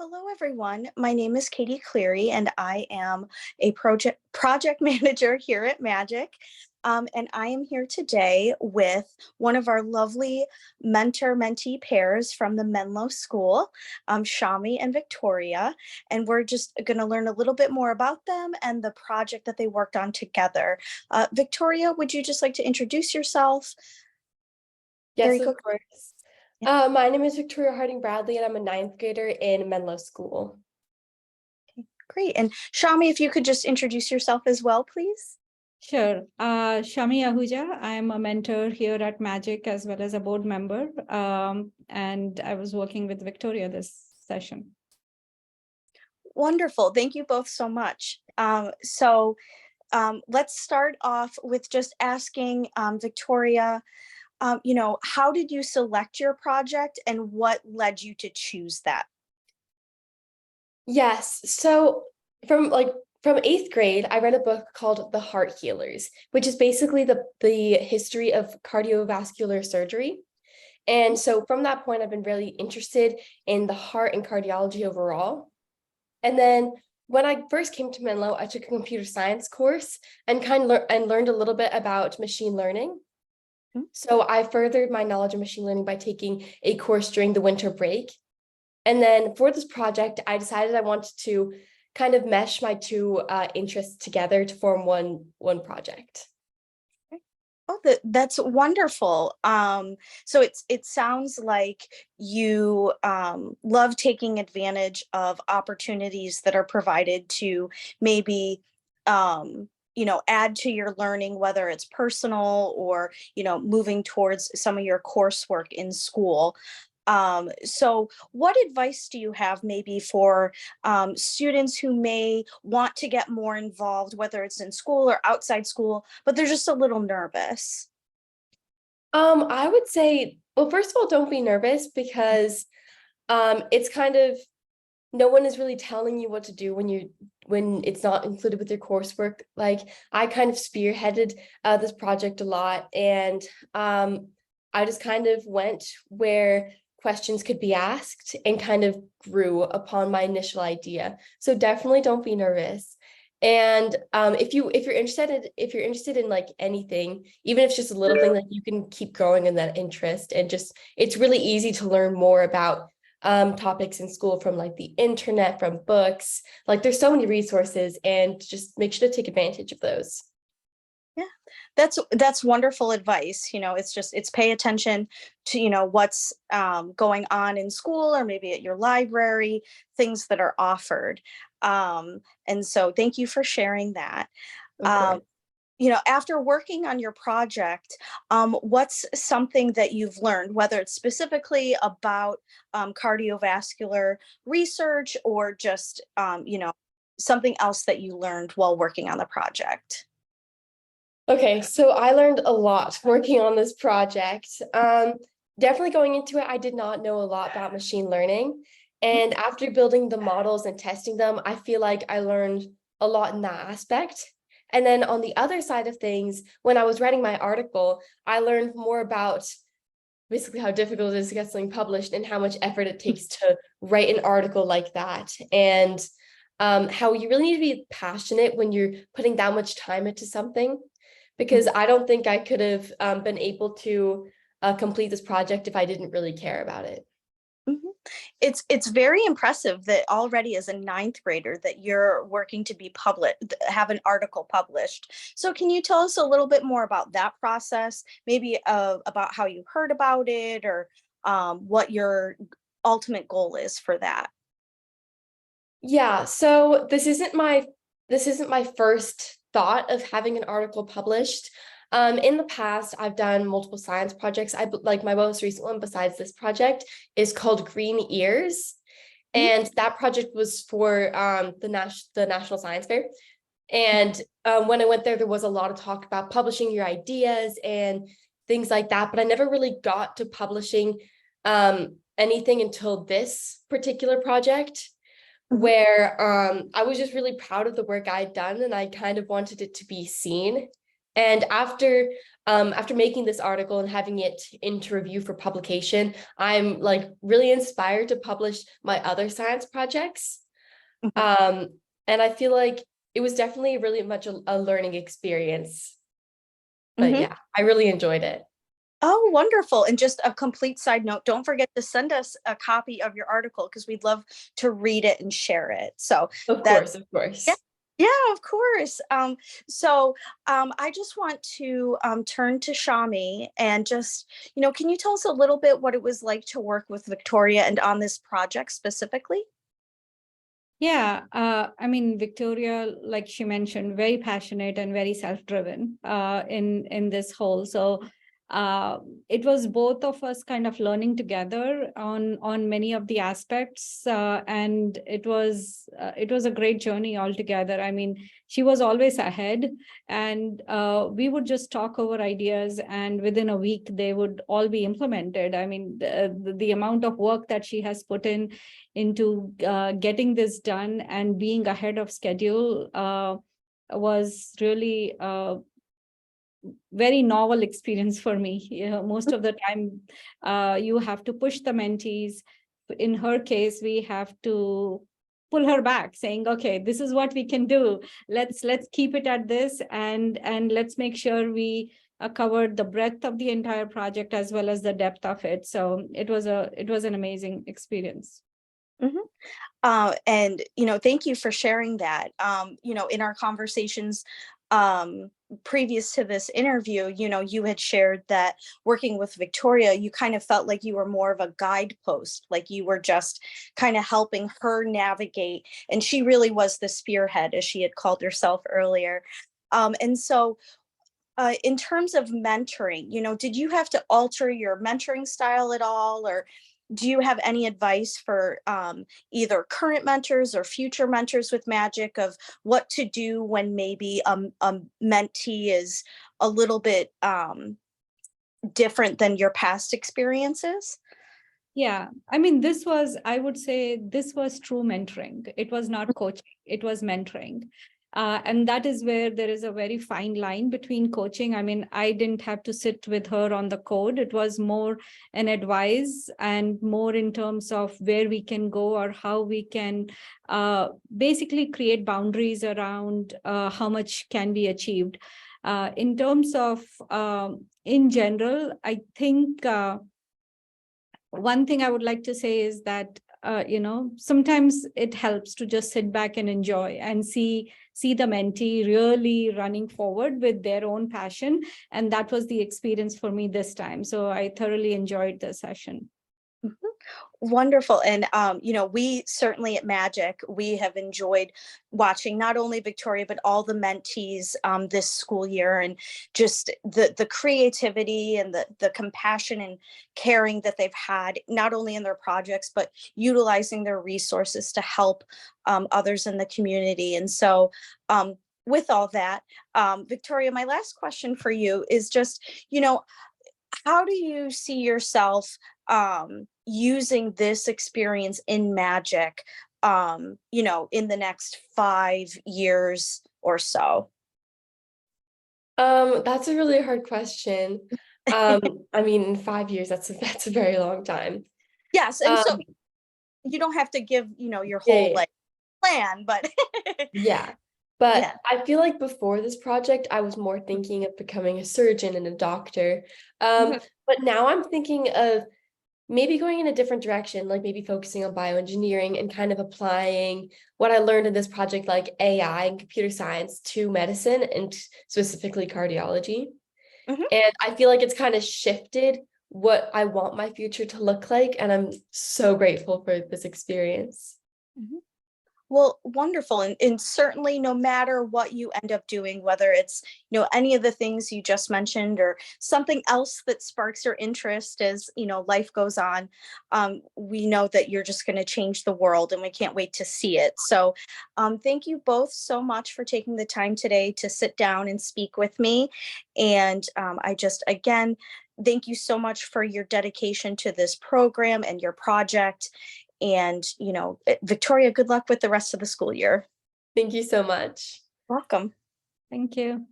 Hello, everyone. My name is Katie Cleary, and I am a project manager here at Magic. And I am here today with one of our lovely mentor-mentee pairs from the Menlo School, Shami and Victoria. And we're just going to learn a little bit more about them and the project that they worked on together. Victoria, would you just like to introduce yourself? Yes, Very of quick. course. Yeah. My name is Victoria Harding Bradley, and I'm a ninth grader in Menlo School. Great. And Shami, if you could just introduce yourself as well, please. Sure. Shami A. I am a mentor here at Magic as well as a board member. And I was working with Victoria this session. Wonderful. Thank you both so much. Let's start off with just asking Victoria, how did you select your project and what led you to choose that? Yes, so from eighth grade, I read a book called The Heart Healers, which is basically the history of cardiovascular surgery. And so from that point, I've been really interested in the heart and cardiology overall. And then when I first came to Menlo, I took a computer science course and learned a little bit about machine learning. So I furthered my knowledge of machine learning by taking a course during the winter break. And then for this project, I decided I wanted to kind of mesh my two interests together to form one project. Oh, that's wonderful. So it sounds like you love taking advantage of opportunities that are provided to maybe add to your learning, whether it's personal or moving towards some of your coursework in school. So what advice do you have maybe for students who may want to get more involved, whether it's in school or outside school, but they're just a little nervous? I would say, well, first of all, don't be nervous because it's kind of no one is really telling you what to do when it's not included with your coursework. Like I kind of spearheaded this project a lot, and I just kind of went where questions could be asked and kind of grew upon my initial idea. So definitely don't be nervous. And if you're interested in like anything, even if it's just a little thing, like you can keep growing in that interest, and just it's really easy to learn more about topics in school from like the internet, from books. Like there's so many resources, and just make sure to take advantage of those. Yeah, that's wonderful advice. It's pay attention to what's going on in school or maybe at your library, things that are offered. And so thank you for sharing that. After working on your project, what's something that you've learned, whether it's specifically about cardiovascular research or just something else that you learned while working on the project? Okay, so I learned a lot working on this project. Definitely going into it, I did not know a lot about machine learning. And after building the models and testing them, I feel like I learned a lot in that aspect. And then on the other side of things, when I was writing my article, I learned more about basically how difficult it is to get something published and how much effort it takes to write an article like that. And how you really need to be passionate when you're putting that much time into something. Because I don't think I could have been able to complete this project if I didn't really care about it. It's very impressive that already as a ninth grader that you're working to be have an article published. So can you tell us a little bit more about that process, maybe about how you heard about it, or what your ultimate goal is for that? Yeah, so this isn't my first thought of having an article published. In the past, I've done multiple science projects. Like my most recent one besides this project is called Green Ears. And that project was for the National Science Fair. And when I went there was a lot of talk about publishing your ideas and things like that. But I never really got to publishing anything until this particular project, where I was just really proud of the work I'd done, and I kind of wanted it to be seen. And after after making this article and having it into review for publication, I'm like really inspired to publish my other science projects. And I feel like it was definitely really much a learning experience. But Mhm. yeah, I really enjoyed it. Oh, wonderful. And just a complete side note, don't forget to send us a copy of your article because we'd love to read it and share it. So Of that, course, of yeah, course. yeah, of course. I just want to turn to Shami and just, can you tell us a little bit what it was like to work with Victoria and on this project specifically? Yeah, I mean, Victoria, like she mentioned, very passionate and very self-driven in this whole. So uh, it was both of us kind of learning together on many of the aspects, and it was a great journey altogether. I mean, she was always ahead, and we would just talk over ideas, and within a week they would all be implemented. I mean, the amount of work that she has put into getting this done and being ahead of schedule was really very novel experience for me. Most of the time, you have to push the mentees. In her case, we have to pull her back, saying, "Okay, this is what we can do. Let's keep it at this, and let's make sure we covered the breadth of the entire project as well as the depth of it." So it was an amazing experience. Mhm. And thank you for sharing that. In our conversations um, previous to this interview, you had shared that working with Victoria, you kind of felt like you were more of a guidepost, like you were just kind of helping her navigate, and she really was the spearhead, as she had called herself earlier. And so, in terms of mentoring, did you have to alter your mentoring style at all, or do you have any advice for either current mentors or future mentors with magic of what to do when maybe a mentee is a little bit different than your past experiences? Yeah, I mean, I would say this was true mentoring. It was not coaching, it was mentoring. And that is where there is a very fine line between coaching. I mean, I didn't have to sit with her on the code. It was more an advice and more in terms of where we can go or how we can basically create boundaries around how much can be achieved. In terms of, in general, I think one thing I would like to say is that sometimes it helps to just sit back and enjoy and see the mentee really running forward with their own passion, and that was the experience for me this time. So I thoroughly enjoyed the session. Mhm. Wonderful. And, we certainly at Magic, we have enjoyed watching not only Victoria, but all the mentees this school year, and just the creativity and the compassion and caring that they've had, not only in their projects, but utilizing their resources to help others in the community. And so, with all that, Victoria, my last question for you is just, how do you see yourself using this experience in magic, in the next 5 years or so? That's a really hard question. I mean, in 5 years, that's a very long time. Yes, and Um, so you don't have to give, your whole yeah, like plan, but yeah. But yeah. I feel like before this project, I was more thinking of becoming a surgeon and a doctor. Mhm. But now I'm thinking of maybe going in a different direction, like maybe focusing on bioengineering and kind of applying what I learned in this project, like AI and computer science, to medicine and specifically cardiology. Mhm. And I feel like it's kind of shifted what I want my future to look like. And I'm so grateful for this experience. Mhm. Well, wonderful. And certainly, no matter what you end up doing, whether it's, any of the things you just mentioned or something else that sparks your interest as, life goes on, we know that you're just going to change the world and we can't wait to see it. So thank you both so much for taking the time today to sit down and speak with me. And I just, again, thank you so much for your dedication to this program and your project. And, Victoria, good luck with the rest of the school year. Thank you so much. Welcome. Thank you.